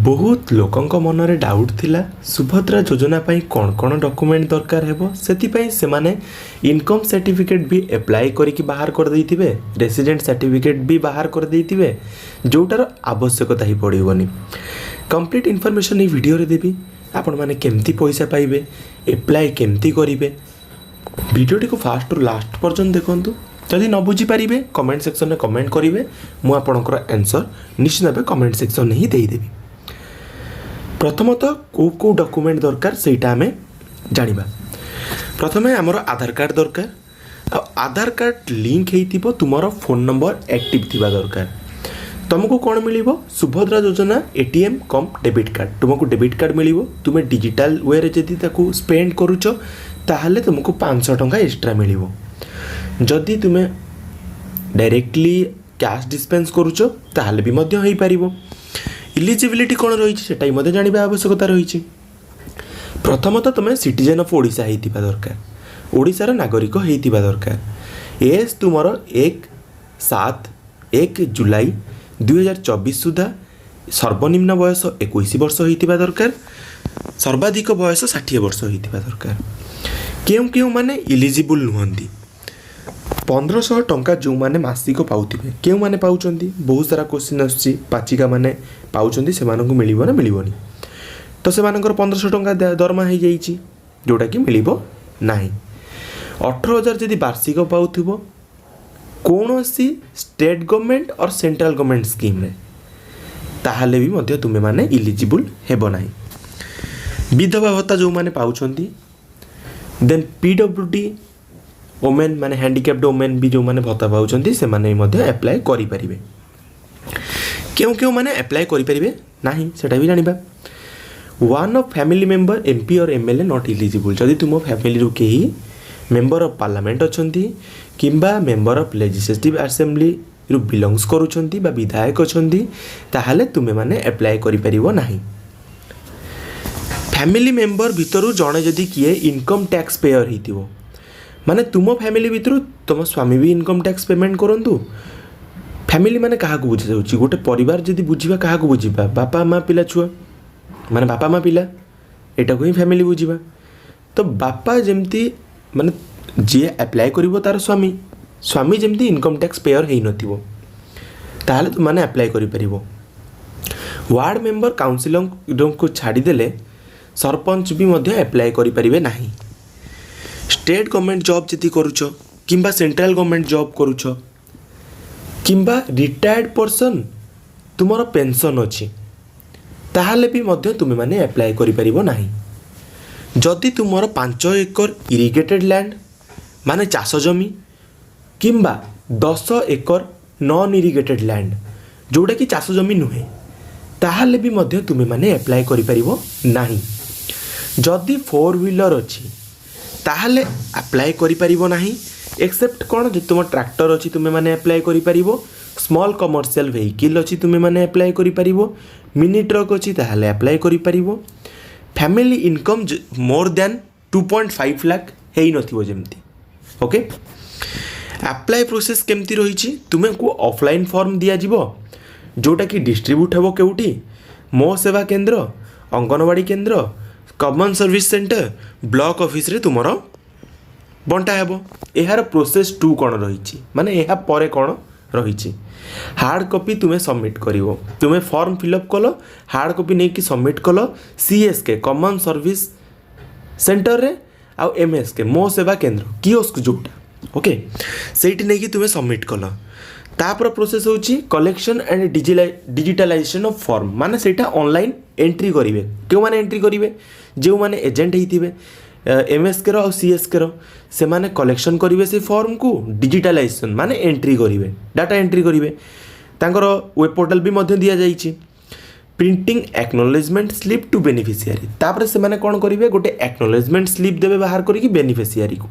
बहुत लोकंक मनरे डाउट थिला सुभद्रा योजना पाई कौन डॉक्यूमेंट दरकार हेबो सेति से माने इनकम सर्टिफिकेट भी अप्लाई करिक बाहर कर देइथिबे रेसिडेंट सर्टिफिकेट भी बाहर कर देइथिबे जोटार आवश्यकता ही पड़िबोनी। कंप्लीट इन्फॉर्मेशन ई वीडियो रे देबी आपण माने केमती पैसा पाइबे अप्लाई केमती करिवे वीडियोटी को फास्ट टू लास्ट पर्यंत देखंतु। जदि न बुझी पारिबे कमेंट सेक्शन में कमेंट करिवे मु आपनकर आंसर निश्चित भाव कमेंट सेक्शन में ही देई देबी। प्रथमतः को डॉक्यूमेंट दरकार सेटा आमे जानिबा। प्रथमे हमर आधार कार्ड दरकार आधार कार्ड लिंक हेइतिबो तुमरो फोन नंबर एक्टिव थिबा दरकार। तुमको कौन मिलिबो Subhadra Yojana ATM cum debit card तुमको डेबिट कार्ड मिलिबो तुमे डिजिटल वे रे जदि ताकू स्पेंड करूचो ताहले तुमको 500 टंका एक्स्ट्रा मिलिबो। जदि तुमे डायरेक्टली कैश डिस्पेंस करूचो ताहले भी मध्य हेइ पारिबो। इलिजिबिलिटी कौन रही सेटा मध्य जानिबा आवश्यकता रही। प्रथमतः तुमे सिटीजन ऑफ ओडिशा हेइतिबा दरकार ओडिशार नागरिक हेइतिबा दरकार। एज तुमर 1 जुलाई 2024 सुधा सर्वनिम्न बयस 21 वर्ष होइतिबा दरकार सर्वाधिक बयस 60 वर्ष होइतिबा दरकार। केउ केउ माने इलिजिबल नुहंती 1500 टंका जो माने मासिक पाउथिबे केउ माने पाउचंती बहुत सारा क्वेश्चन आछि पाचिका माने पाउचंती से मानकु मिलिबो ना मिलिबोनी तो से मानकर 1500 टंका दरमा हे जाईची जोटा कि मिलिबो नाही। 18000 जदि वार्षिक पाउथिबो कौनसी स्टेट गवर्नमेंट और सेंट्रल गवर्नमेंट स्कीम रे ताहले भी मध्य तुमे माने इलिजिबल हेबो नाही। विधवा भत्ता जो माने पाउचंती देन पीडब्ल्यूडी वोमेन माने हैंडिकैप्ड वोमेन भी जो माने भत्ता पाउचंती से माने मध्य अप्लाई करि परिबे। केउ केउ माने अप्लाई करि परिबे नाही सेटा भी जानिबा। One of family member MP or MLA not eligible जदि तुम फैमिली रो केही मेंबर ऑफ पार्लियामेंट अछंती किंबा मेंबर ऑफ लेजिस्लेटिव असेंबली रु बिलोंग्स करूछंती बा विधायक अछंती ताहाले तुमे माने अप्लाई करि परिबो नाही। फैमिली मेंबर भितरु जणे जदि किए इनकम टैक्स पेयर हितिबो माने तुम फैमिली भितरु तुम स्वामी भी इनकम टैक्स पेमेंट करंतु। फैमिली माने कहा को बुझा जाउची गोटे परिवार जदि बुझिबा कहा को बुझिबा बापा माँ पिला छुआ माने बापा माँ पिला एटा को ही फैमिली बुझिबा। तो बापा जेमती माने जे अप्लाई करिवो तार Swami Swami जेमती income tax payer हेइ नथिबो ताहले तो माने अप्लाई करि परिबो। वार्ड मेंबर काउंसिलर को छाड़ी देले सरपंच भी मध्य अप्लाई करि परिबे नाही। स्टेट गवर्नमेंट जॉब जति करूछो किंबा सेंट्रल गवर्नमेंट जॉब करूछो किंबा रिटायर्ड पर्सन तुमर पेंशन अछि ताहले भी मध्य तुमे माने अप्लाई करि परिबो नाही। जदि तुमर 5 एकर इरिगेटेड लैंड माने चाष जमी किंबा 10 एकर नॉन इरिगेटेड लैंड जोटा कि चाष जमी नुहे ताहले भी मध्य तुमे माने अप्लाई करि परिबो नाही। जदि 4 व्हीलर अछि ताहले अप्लाई करि परिबो नाही एक्सेप्ट कोन जे तुम ट्रैक्टर अछि तुमे माने अप्लाई करि परिबो। स्मॉल कमर्शियल व्हीकल अछि तुमे माने अप्लाई करि परिबो। मिनी ट्रक अछि ताहले अप्लाई करि परिबो। Family income more than 2.5 lakh हेइ नथिबो जेमती ओके। अप्लाई प्रोसेस केमती रही तुमे को ऑफलाइन फॉर्म दिया जीवो जोटा कि डिस्ट्रीब्यूट हेबो केउटी मो सेवा केंद्र अंगनवाड़ी केंद्र common service centre block office रे तुमरो बंटा हेबो। एहार प्रोसेस 2 कोन रही माने एहा परे कोन रही हार्ड कॉपी तुमे सबमिट करिवो तुमे फॉर्म फिलअप कलो हार्ड कॉपी नहीं कि सबमिट कलो सीएसके कॉमन सर्विस सेंटर रे आ एमएसके मो सेवा केंद्र कियोस्क जोटा ओके सेठी नहीं कि तुमे सबमिट कलो। तापर प्रोसेस होची collection and digitalisation of form माने सेटा ऑनलाइन एंट्री करिवे केउ माने एंट्री करिवे जेउ माने एजेंट हेइथिबे एमएसके रो सीएसके रो से माने कलेक्शन करिवे से फॉर्म को डिजिटलाइजेशन माने एंट्री करिवे डाटा एंट्री करिवे तांकर वेब पोर्टल भी मध्य दिया जाइछि। Printing acknowledgement slip to beneficiary तापर से माने कोन करिवे गोटे एक्नॉलेजमेंट स्लिप देबे बाहर करिकि बेनिफिशियरी को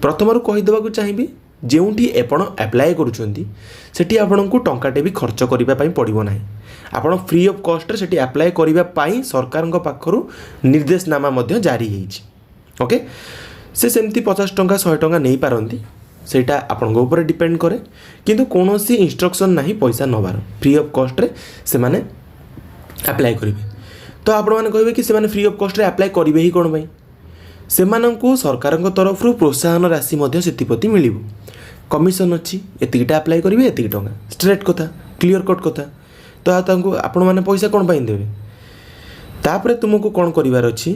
प्रथमरु कहि देबाकू चाहिबी जेउठी आपण अप्लाई करूछंती सेठी आपनकू टंकाटे भी खर्च करिबा पई पड़िबो नाही। आपण फ्री ऑफ कॉस्ट रे सेठी अप्लाई करिबा पई सरकारक पाखरु निर्देशनामा मध्य जारी हेइछि ओके। से सेमती 50 टंका 100 टंका नहीं पारंती सेटा आपन ऊपर डिपेंड करे किंतु कौन सी इंस्ट्रक्शन नहीं पैसा नबार फ्री ऑफ कॉस्ट रे से माने ଆପ୍ଲାଏ କରିବେ। ତ ଆପଣମାନେ କହିବେ କି ସେମାନେ ଫ୍ରି ଅଫ୍ କଷ୍ଟରେ ଆପ୍ଲାଏ କରିବେ ହିଁ କ'ଣ ପାଇଁ? ସେମାନଙ୍କୁ ସରକାରଙ୍କ ତରଫରୁ ପ୍ରୋତ୍ସାହନ ରାଶି ମଧ୍ୟ ସେଥିପ୍ରତି ମିଳିବ। କମିଶନ୍ ଅଛି, ଏତିକିଟା ଆପ୍ଲାଏ କରିବେ ଏତିକି ଟଙ୍କା, ଷ୍ଟ୍ରେଟ୍ କଥା, କ୍ଲିଅର୍ କଟ୍ କଥା। ତ ତାଙ୍କୁ ଆପଣମାନେ ପଇସା କ'ଣ ପାଇଁ ଦେବେ? ତାପରେ ତୁମକୁ କ'ଣ କରିବାର ଅଛି,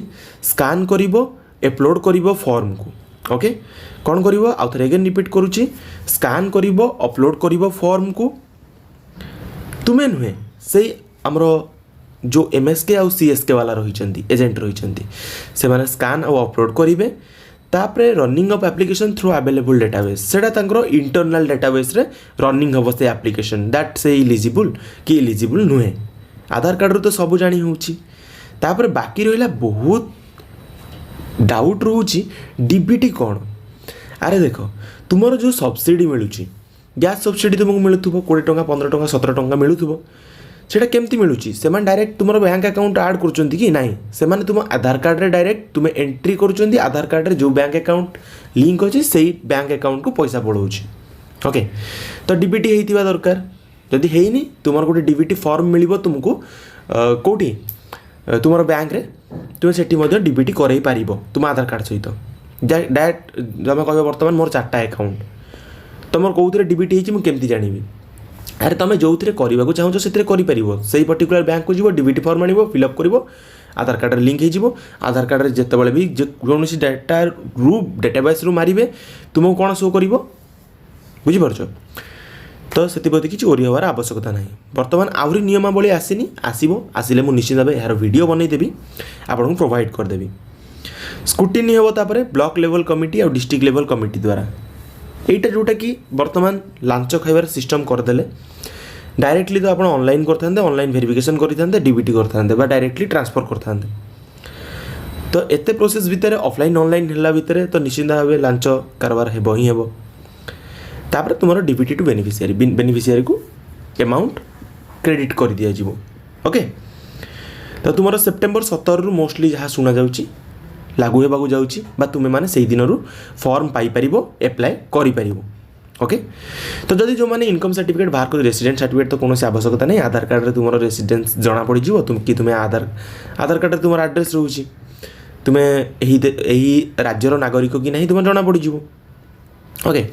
ସ୍କାନ୍ କରିବ, ଅପଲୋଡ଼ କରିବ ଫର୍ମକୁ। ଓକେ, କ'ଣ କରିବ? ଆଉ ଥରେ ଏଗେନ୍ ରିପିଟ୍ କରୁଛି, ସ୍କାନ୍ କରିବ, ଅପଲୋଡ଼ କରିବ ଫର୍ମକୁ। ତୁମେ ନୁହେଁ, ସେଇ ଆମର जो MSK ଆଉ CSK वाला रही एजेंट रही से स्कान और अपलोड करेंगे। तापर running of application through available database सेटा इंटरनल डेटाबेस रे रनिंग हम से एप्लिकेशन दैट से इलिजिबल कि इलिजिबल नुहे। आधार कार्ड रू तो सब जानी होची। तापर बाकी रहा बहुत डाउट रोची डीबीटी कौन। अरे देख तुमर जो सब्सिडी मिलूँ गैस सब्सिडी तुमको मिलूब 20 टंका 15 टंका 17 टंका मिलूब सेटा केमती मिलूची से डायरेक्ट तुम बैंक अकाउंट ऐड कर कि नहीं से तुम आधार कार्ड रे डायरेक्ट तुम एंट्री कर आधार कार्ड रे जो बैंक अकाउंट लिंक अच्छी से बैंक अकाउंट को पैसा पड़ोची। ओके तो डीबीटी होता दरकार जदि हैनी तुम गोटे डीबीटी फॉर्म मिल तुमको कौटी तुम बैंक रे तुम से डीबीटी कर तुम आधार कार्ड सहित डायरेक्ट तुम कह बर्तमान मोर 4टा अकाउंट तुम कौन डीबीटी होमती जानी। अरे तुम जो करने को चाहो से करी पर्टिकुलर बैंक को जीव डीबीटी फॉर्म आनिबो फिलअप करिवो आधार कार्ड लिंक हो आधार कार्ड रे जेतेबेले भी कौन डाटा रू डेटाबेस रू मारिबे तुमको कौन शो करिवो बुझिपारछ। तो से किसी ओरी हबार आवश्यकता ना। बर्तमान आहरी नियमावली आसीनी आसो आसिले मुझे निश्चित भाव यार वीडियो बनईदेवी आपको प्रोवाइड करदेवी। स्क्रूटिनी हम तापर ब्लॉक लेवल कमिटी और डिस्ट्रिक्ट लेवल कमिटी द्वारा एटा जोटा कि बर्तमान लांच खाइबार सिस्टम करदेले डायरेक्टली तो आप ऑनलाइन करते ऑनलाइन वेरिफिकेशन करते डीबीटी करते डायरेक्टली ट्रांसफर करते। तो एते प्रोसेस भितर ऑफलाइन ऑनलाइन हला भितर तो निश्चित भाव लांच कारबार हेबो ही हेबो। तापर तुम डीबीटी टू बेनिफिशियरी को अमाउंट क्रेडिट कर दिया जीवो। ओके तो तुम सेप्टेम्बर 17 रु मोस्टली जहाँ शुणा जाउची लागू होगा जाऊँगी तुम मैंने से दिन फॉर्म पाइपर एप्लाय कर। ओके तो जदि जो मैंने इनकम सर्टिफिकेट बाहर कर रेसिडेंट सर्टिफिकेट तो कौन आवश्यकता नहीं। आधार कार्ड रे तुम रेसिडेंस जना पड़ तुम कि तुम्हें आधार कार्ड रे तुम एड्रेस रोची तुम्हें यही राज्यर नागरिक कि नहीं तुम जना पड़। ओके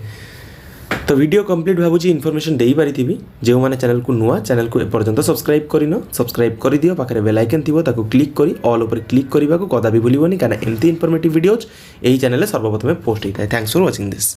तो वीडियो कंप्लीट भावुची इनफॉरमेशन दे पारि जो मैंने चैनल को नुआ चैनल को एपर्यंत सब्सक्राइब करिनो सब्सक्राइब कर दियो पाखे बेल आइकन थी क्लिक करी ऑल ऊपर क्लिक करने को कदा भी भूलनी कहीं एमती इनफॉर्मेटिव वीडियोज यही चैनल सर्वप्रथम पोस्ट होता है। Thanks for watching this.